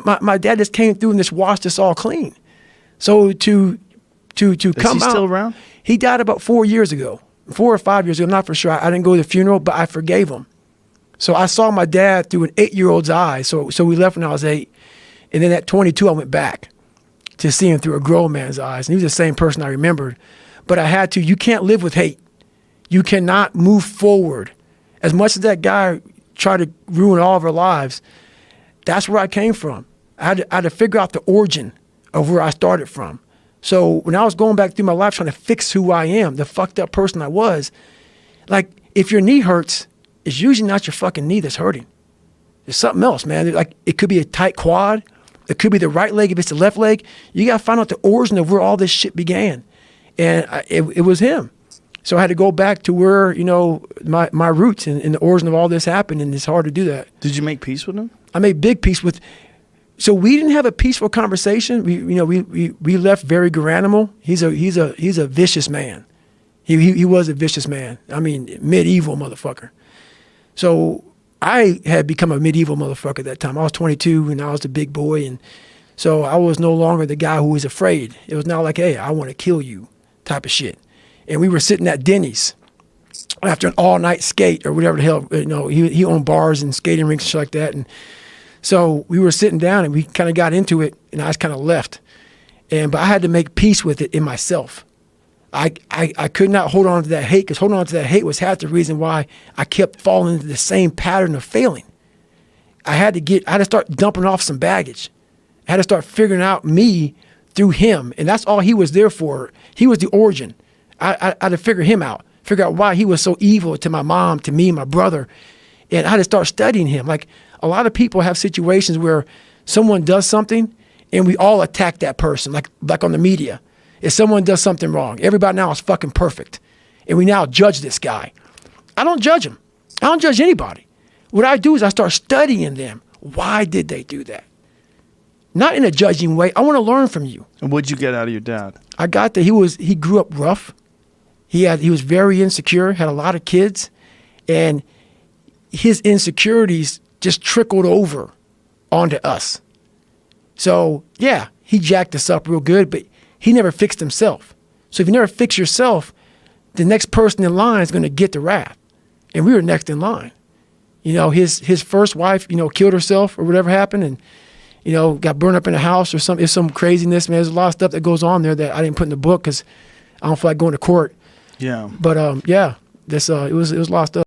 my dad just came through and just washed us all clean. So to come out. Is he still around? He died about 4 years ago, 4 or 5 years ago. I'm not for sure. I didn't go to the funeral, but I forgave him. So I saw my dad through an 8-year-old's eyes. So we left when I was 8. And then at 22, I went back to see him through a grown man's eyes. And he was the same person I remembered. But I had to. You can't live with hate. You cannot move forward. As much as that guy tried to ruin all of our lives, that's where I came from. I had to figure out the origin of where I started from. So when I was going back through my life trying to fix who I am, the fucked up person I was, like, if your knee hurts, it's usually not your fucking knee that's hurting. It's something else, man. Like, it could be a tight quad. It could be the right leg if it's the left leg. You got to find out the origin of where all this shit began. And it was him. So I had to go back to where, you know, my roots and the origin of all this happened, and it's hard to do that. Did you make peace with him? I made big peace with. So we didn't have a peaceful conversation. We left very Garanimal. He's a vicious man. He was a vicious man. I mean, medieval motherfucker. So I had become a medieval motherfucker at that time. I was 22 and I was the big boy, and so I was no longer the guy who was afraid. It was not like, hey, I want to kill you type of shit. And we were sitting at Denny's after an all-night skate or whatever the hell. You know, he owned bars and skating rinks and shit like that. And so we were sitting down and we kind of got into it, and I just kind of left. But I had to make peace with it in myself. I could not hold on to that hate, because holding on to that hate was half the reason why I kept falling into the same pattern of failing. I had to start dumping off some baggage. I had to start figuring out me through him, and that's all he was there for. He was the origin. I had to figure him out, figure out why he was so evil to my mom, to me, my brother. And I had to start studying him. Like, a lot of people have situations where someone does something and we all attack that person, like on the media. If someone does something wrong, everybody now is fucking perfect. And we now judge this guy. I don't judge him. I don't judge anybody. What I do is I start studying them. Why did they do that? Not in a judging way. I want to learn from you. And what'd you get out of your dad? I got that he grew up rough. He was very insecure, had a lot of kids, and his insecurities just trickled over onto us. So, yeah, he jacked us up real good, but he never fixed himself. So if you never fix yourself, the next person in line is going to get the wrath. And we were next in line. You know, his first wife, you know, killed herself or whatever happened, and, you know, got burned up in a house or something. It's some craziness, man. There's a lot of stuff that goes on there that I didn't put in the book because I don't feel like going to court. Yeah. But, yeah, it was a lot of stuff.